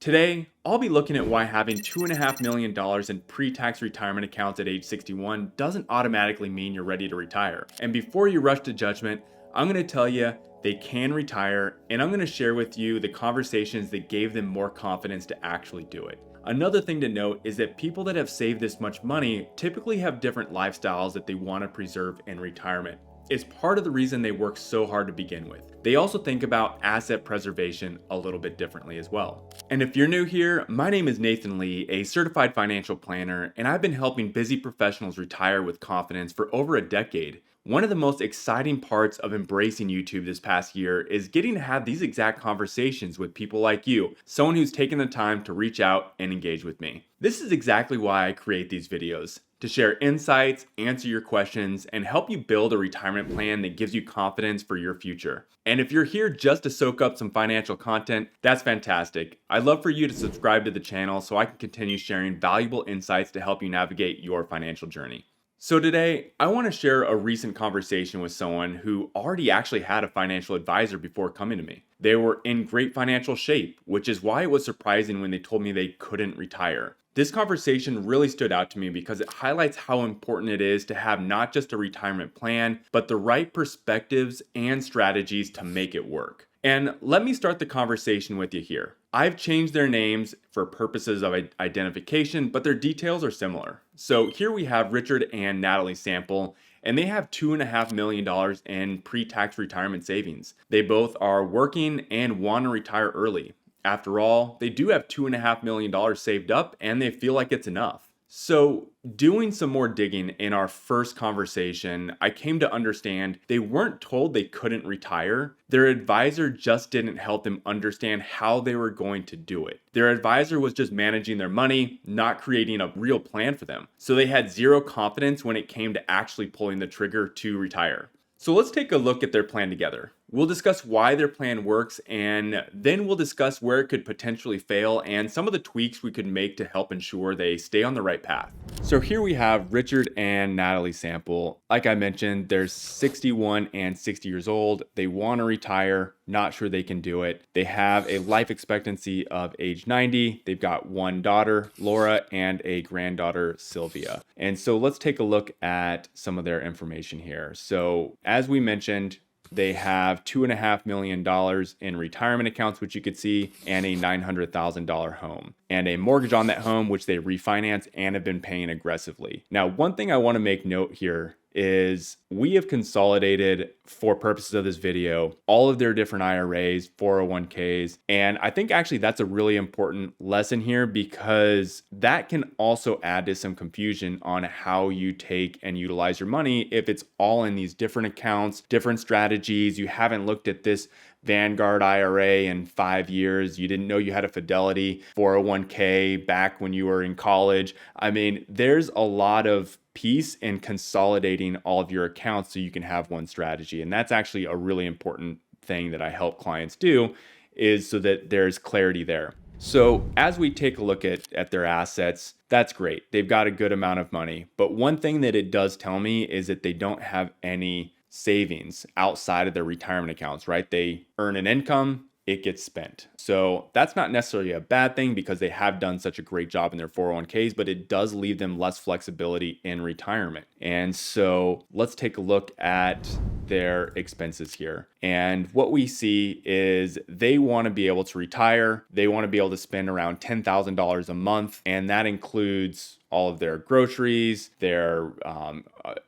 Today, I'll be looking at why having $2.5 million in pre-tax retirement accounts at age 61 doesn't automatically mean you're ready to retire. And before you rush to judgment, I'm going to tell you they can retire, and I'm going to share with you the conversations that gave them more confidence to actually do it. Another thing to note is that people that have saved this much money typically have different lifestyles that they want to preserve in retirement. It's part of the reason they work so hard to begin with. They also think about asset preservation a little bit differently as well. And if you're new here, my name is Nathan Lee, a certified financial planner, and I've been helping busy professionals retire with confidence for over a decade. One of the most exciting parts of embracing YouTube this past year is getting to have these exact conversations with people like you, someone who's taken the time to reach out and engage with me. This is exactly why I create these videos, to share insights, answer your questions, and help you build a retirement plan that gives you confidence for your future. And if you're here just to soak up some financial content, that's fantastic. I'd love for you to subscribe to the channel so I can continue sharing valuable insights to help you navigate your financial journey. So today, I want to share a recent conversation with someone who already actually had a financial advisor before coming to me. They were in great financial shape, which is why it was surprising when they told me they couldn't retire. This conversation really stood out to me because it highlights how important it is to have not just a retirement plan, but the right perspectives and strategies to make it work. And let me start the conversation with you here. I've changed their names for purposes of identification, but their details are similar. So here we have Richard and Natalie Sample, and they have $2.5 million in pre-tax retirement savings. They both are working and want to retire early. After all, they do have $2.5 million saved up, and they feel like it's enough. So, doing some more digging in our first conversation, I came to understand they weren't told they couldn't retire. Their advisor just didn't help them understand how they were going to do it. Their advisor was just managing their money, not creating a real plan for them. So they had zero confidence when it came to actually pulling the trigger to retire. So let's take a look at their plan together. We'll discuss why their plan works, and then we'll discuss where it could potentially fail and some of the tweaks we could make to help ensure they stay on the right path. So here we have Richard and Natalie Sample. Like I mentioned, they're 61 and 60 years old. They want to retire, not sure they can do it. They have a life expectancy of age 90. They've got one daughter, Laura, and a granddaughter, Sylvia. And so let's take a look at some of their information here. So as we mentioned, they have $2.5 million in retirement accounts, which you could see, and a $900,000 home, and a mortgage on that home, which they refinance and have been paying aggressively. Now, one thing I want to make note here is we have consolidated, for purposes of this video, all of their different IRAs, 401ks, and I think actually that's a really important lesson here because that can also add to some confusion on how you take and utilize your money if it's all in these different accounts, different strategies. You haven't looked at this Vanguard IRA in 5 years. You didn't know you had a Fidelity 401k back when you were in college. I mean, there's a lot of piece in consolidating all of your accounts so you can have one strategy. And that's actually a really important thing that I help clients do, is so that there's clarity there. So as we take a look at their assets, that's great. They've got a good amount of money. But one thing that it does tell me is that they don't have any savings outside of their retirement accounts, right? They earn an income, it gets spent. So that's not necessarily a bad thing because they have done such a great job in their 401ks, but it does leave them less flexibility in retirement. And so let's take a look at their expenses here. And what we see is they want to be able to retire. They want to be able to spend around $10,000 a month. And that includes all of their groceries, their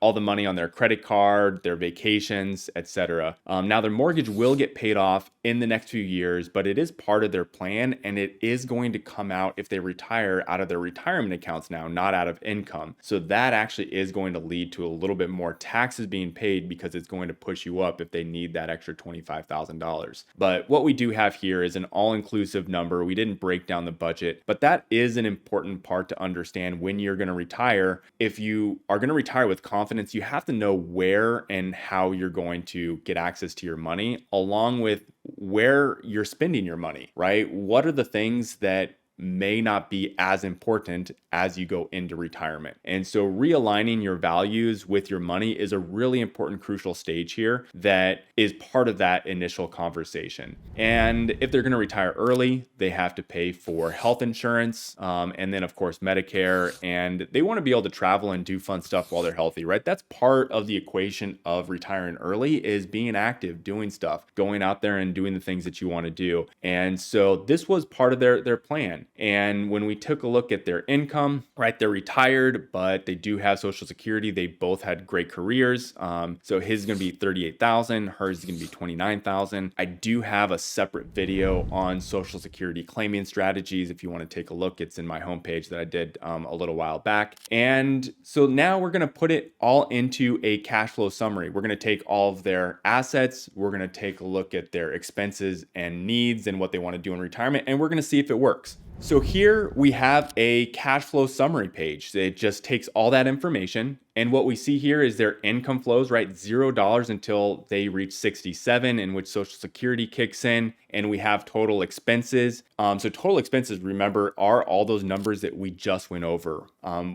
all the money on their credit card, their vacations, etc. Now their mortgage will get paid off in the next few years, but it is part of their plan, and it is going to come out if they retire out of their retirement accounts now, not out of income. So that actually is going to lead to a little bit more taxes being paid because it's going to push you up if they need that extra $25,000. But what we do have here is an all-inclusive number. We didn't break down the budget, but that is an important part to understand when you're going to retire. If you are going to retire with confidence, you have to know where and how you're going to get access to your money, along with where you're spending your money, right? What are the things that may not be as important as you go into retirement. And so realigning your values with your money is a really important, crucial stage here that is part of that initial conversation. And if they're going to retire early, they have to pay for health insurance, and then of course Medicare, and they want to be able to travel and do fun stuff while they're healthy, right? That's part of the equation of retiring early, is being active, doing stuff, going out there and doing the things that you want to do. And so this was part of their plan. And when we took a look at their income, right, they're retired, but they do have Social Security. They both had great careers. So his is going to be $38,000, hers is going to be $29,000. I do have a separate video on Social Security claiming strategies. If you want to take a look, it's in my homepage that I did a little while back. And so now we're going to put it all into a cash flow summary. We're going to take all of their assets. We're going to take a look at their expenses and needs and what they want to do in retirement. And we're going to see if it works. So here we have a cash flow summary page. It just takes all that information. And what we see here is their income flows, right? $0 until they reach 67, in which Social Security kicks in. And we have total expenses. So total expenses, remember, are all those numbers that we just went over.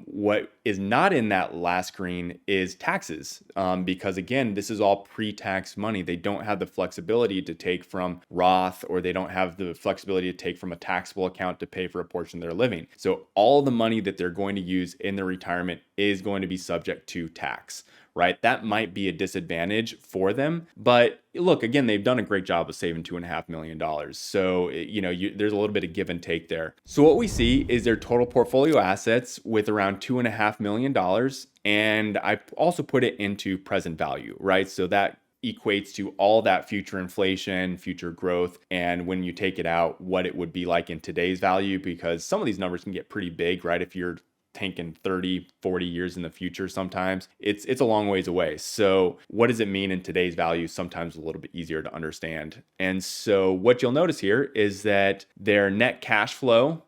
What is not in that last screen is taxes, because again, this is all pre-tax money. They don't have the flexibility to take from Roth, or they don't have the flexibility to take from a taxable account to pay for a portion of their living. So all the money that they're going to use in their retirement is going to be subject to tax, right? That might be a disadvantage for them, but look, again, they've done a great job of saving $2.5 million. So, there's a little bit of give and take there. So what we see is their total portfolio assets with around $2.5 million. And I also put it into present value, right? So that equates to all that future inflation, future growth, and when you take it out, what it would be like in today's value, because some of these numbers can get pretty big, right? If you're thinking 30, 40 years in the future, sometimes it's a long ways away. So what does it mean in today's value? Sometimes a little bit easier to understand. And so what you'll notice here is that their net cash flow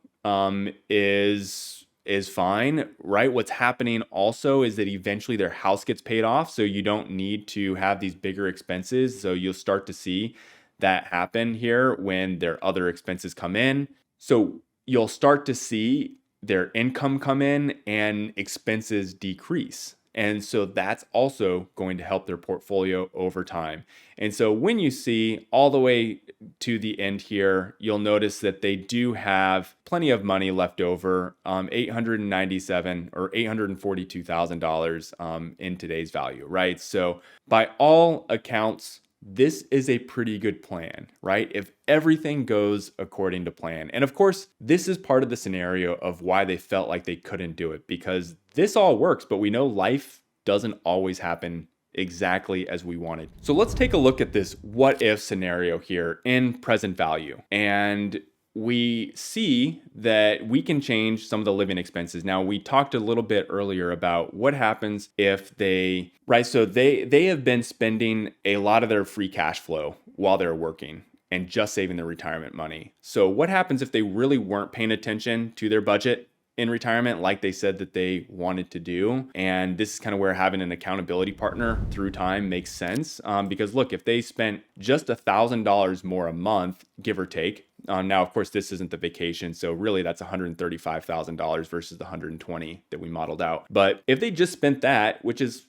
is fine, right? What's happening also is that eventually their house gets paid off, so you don't need to have these bigger expenses. So you'll start to see that happen here when their other expenses come in. So you'll start to see their income come in and expenses decrease. And so that's also going to help their portfolio over time. And so when you see all the way to the end here, you'll notice that they do have plenty of money left over, $897 or $842,000 in today's value, right? So by all accounts, this is a pretty good plan, right? If everything goes according to plan. And of course, this is part of the scenario of why they felt like they couldn't do it, because this all works, but we know life doesn't always happen exactly as we wanted. So let's take a look at this what if scenario here in present value. And we see that we can change some of the living expenses. Now, we talked a little bit earlier about what happens if they, right? So they have been spending a lot of their free cash flow while they're working and just saving their retirement money. So what happens if they really weren't paying attention to their budget in retirement like they said that they wanted to do? And this is kind of where having an accountability partner through time makes sense, because look, if they spent just $1,000 more a month, give or take, now of course this isn't the vacation, so really that's $135,000 versus the $120 that we modeled out. But if they just spent that, which is,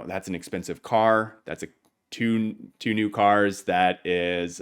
that's an expensive car, that's two new cars, that is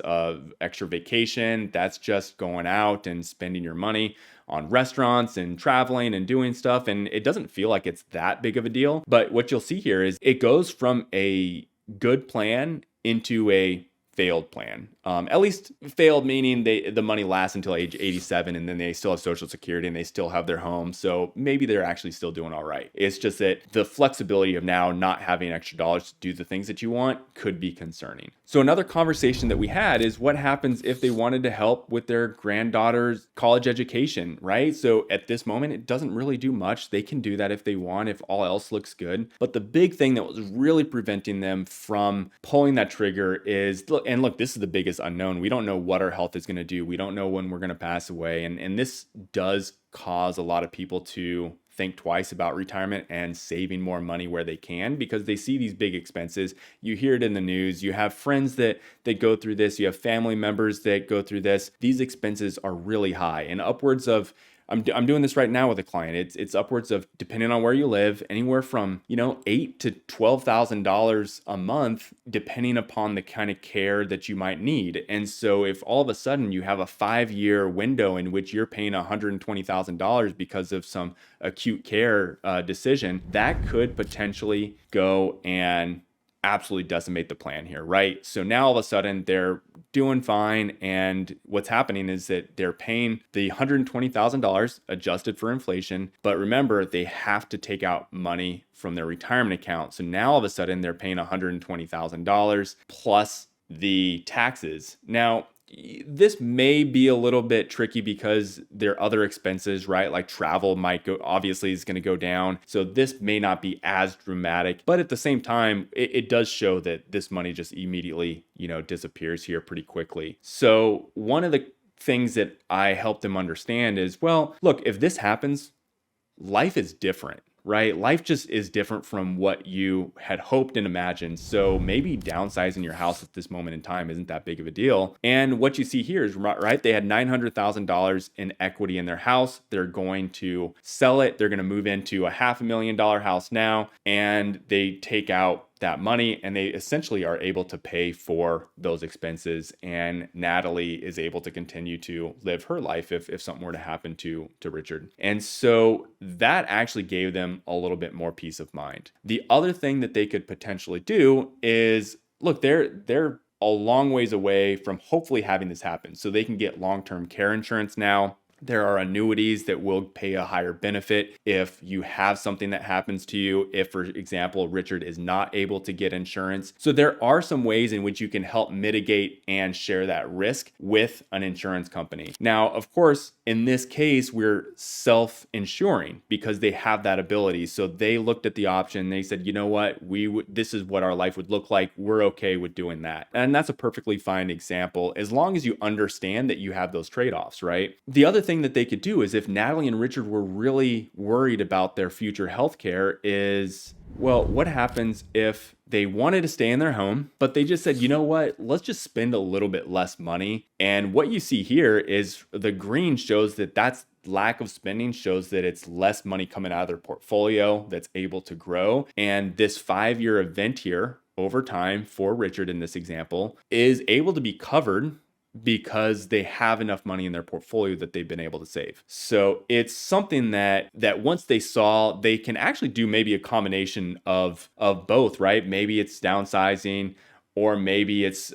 extra vacation, that's just going out and spending your money on restaurants and traveling and doing stuff, and it doesn't feel like it's that big of a deal. But what you'll see here is it goes from a good plan into a failed plan. At least failed meaning the money lasts until age 87, and then they still have Social Security and they still have their home. So maybe they're actually still doing all right. It's just that the flexibility of now not having extra dollars to do the things that you want could be concerning. So another conversation that we had is what happens if they wanted to help with their granddaughter's college education, right? So at this moment, it doesn't really do much. They can do that if they want, if all else looks good. But the big thing that was really preventing them from pulling that trigger is, look, this is the biggest unknown. We don't know what our health is going to do. We don't know when we're going to pass away. And this does cause a lot of people to think twice about retirement and saving more money where they can, because they see these big expenses. You hear it in the news. You have friends that go through this. You have family members that go through this. These expenses are really high, and upwards of, I'm doing this right now with a client. It's upwards of, depending on where you live, anywhere from $8,000 to $12,000 a month, depending upon the kind of care that you might need. And so, if all of a sudden you have a 5-year window in which you're paying $120,000 because of some acute care decision, that could potentially go and absolutely decimate the plan here, right? So now all of a sudden they're doing fine, and what's happening is that they're paying the $120,000 adjusted for inflation, but remember, they have to take out money from their retirement account. So now all of a sudden they're paying $120,000 plus the taxes. Now, this may be a little bit tricky because there are other expenses, right? Like travel might go, obviously is going to go down. So this may not be as dramatic, but at the same time, it does show that this money just immediately, disappears here pretty quickly. So one of the things that I help them understand is, well, look, if this happens, life is different, right? Life just is different from what you had hoped and imagined. So maybe downsizing your house at this moment in time isn't that big of a deal. And what you see here is, right, they had $900,000 in equity in their house. They're going to sell it. They're going to move into a $500,000 house now, and they take out that money and they essentially are able to pay for those expenses. And Natalie is able to continue to live her life if something were to happen to Richard. And so that actually gave them a little bit more peace of mind. The other thing that they could potentially do is, look, they're a long ways away from hopefully having this happen. So they can get long-term care insurance now. There are annuities that will pay a higher benefit if you have something that happens to you. If, for example, Richard is not able to get insurance. So there are some ways in which you can help mitigate and share that risk with an insurance company. Now, of course, in this case, we're self-insuring because they have that ability. So they looked at the option. They said, you know what, this is what our life would look like. We're okay with doing that. And that's a perfectly fine example, as long as you understand that you have those trade-offs, right? The other thing that they could do is, if Natalie and Richard were really worried about their future healthcare, is, well, what happens if they wanted to stay in their home, but they just said, you know what, let's just spend a little bit less money. And what you see here is the green shows that that's lack of spending, shows that it's less money coming out of their portfolio that's able to grow. And this 5-year event here over time for Richard in this example is able to be covered because they have enough money in their portfolio that they've been able to save. So it's something that once they saw, they can actually do maybe a combination of both, right? Maybe it's downsizing, or maybe it's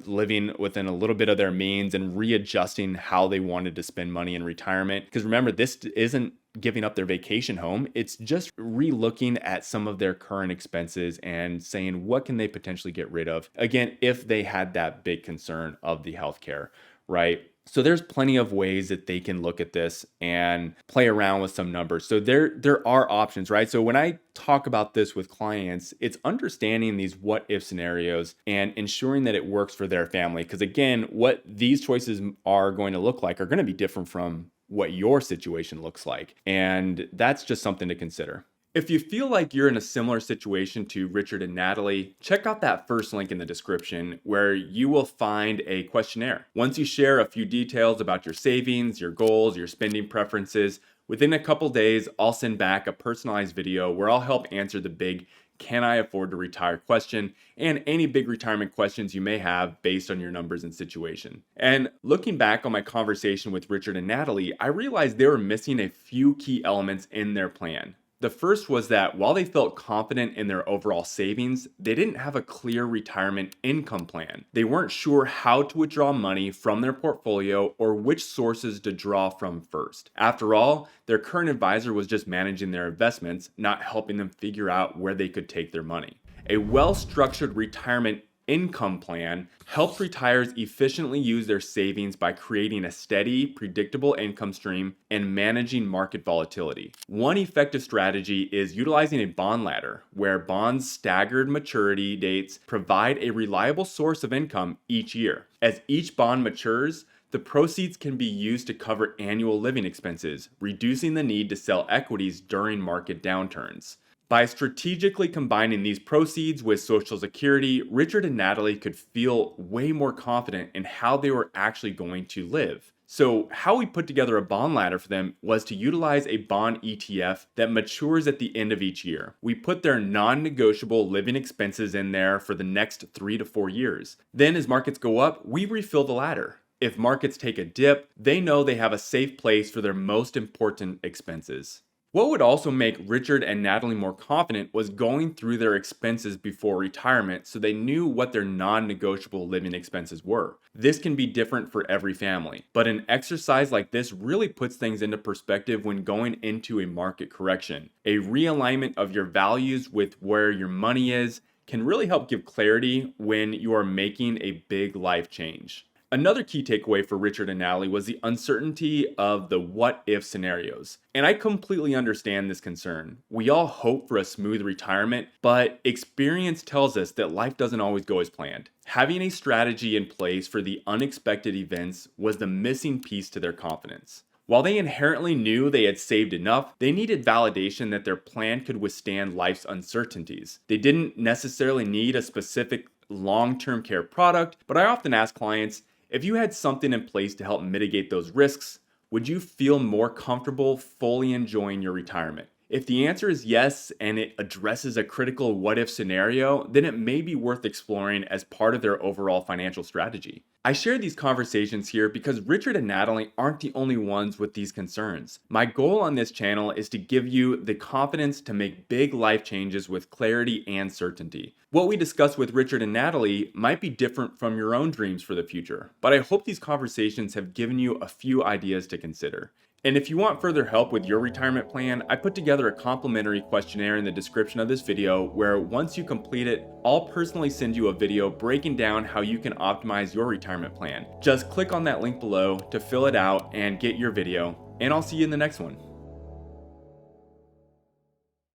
living within a little bit of their means and readjusting how they wanted to spend money in retirement. Because remember, this isn't giving up their vacation home. It's just re-looking at some of their current expenses and saying, what can they potentially get rid of? Again, if they had that big concern of the healthcare, right? So there's plenty of ways that they can look at this and play around with some numbers. So there are options, right? So when I talk about this with clients, it's understanding these what if scenarios and ensuring that it works for their family. Because again, what these choices are going to look like are going to be different from what your situation looks like. And that's just something to consider. If you feel like you're in a similar situation to Richard and Natalie, check out that first link in the description where you will find a questionnaire. Once you share a few details about your savings, your goals, your spending preferences, within a couple days, I'll send back a personalized video where I'll help answer the big "can I afford to retire" question and any big retirement questions you may have based on your numbers and situation. And looking back on my conversation with Richard and Natalie, I realized they were missing a few key elements in their plan. The first was that while they felt confident in their overall savings, they didn't have a clear retirement income plan. They weren't sure how to withdraw money from their portfolio or which sources to draw from first. After all, their current advisor was just managing their investments, not helping them figure out where they could take their money. A well-structured retirement income plan helps retirees efficiently use their savings by creating a steady, predictable income stream and managing market volatility. One effective strategy is utilizing a bond ladder, where bonds' staggered maturity dates provide a reliable source of income each year. As each bond matures, The proceeds can be used to cover annual living expenses, reducing the need to sell equities during market downturns. By strategically combining these proceeds with Social Security, Richard and Natalie could feel way more confident in how they were actually going to live. So, how we put together a bond ladder for them was to utilize a bond ETF that matures at the end of each year. We put their non negotiable living expenses in there for the next 3 to 4 years. Then, as markets go up, we refill the ladder. If markets take a dip, they know they have a safe place for their most important expenses. What would also make Richard and Natalie more confident was going through their expenses before retirement so they knew what their non-negotiable living expenses were. This can be different for every family, but an exercise like this really puts things into perspective when going into a market correction. A realignment of your values with where your money is can really help give clarity when you are making a big life change. Another key takeaway for Richard and Natalie was the uncertainty of the what if scenarios. And I completely understand this concern. We all hope for a smooth retirement, but experience tells us that life doesn't always go as planned. Having a strategy in place for the unexpected events was the missing piece to their confidence. While they inherently knew they had saved enough, they needed validation that their plan could withstand life's uncertainties. They didn't necessarily need a specific long-term care product, but I often ask clients, if you had something in place to help mitigate those risks, would you feel more comfortable fully enjoying your retirement? If the answer is yes, and it addresses a critical what-if scenario, then it may be worth exploring as part of their overall financial strategy. I share these conversations here because Richard and Natalie aren't the only ones with these concerns. My goal on this channel is to give you the confidence to make big life changes with clarity and certainty. What we discuss with Richard and Natalie might be different from your own dreams for the future, but I hope these conversations have given you a few ideas to consider. And if you want further help with your retirement plan, I put together a complimentary questionnaire in the description of this video where once you complete it, I'll personally send you a video breaking down how you can optimize your retirement plan. Just click on that link below to fill it out and get your video, and I'll see you in the next one.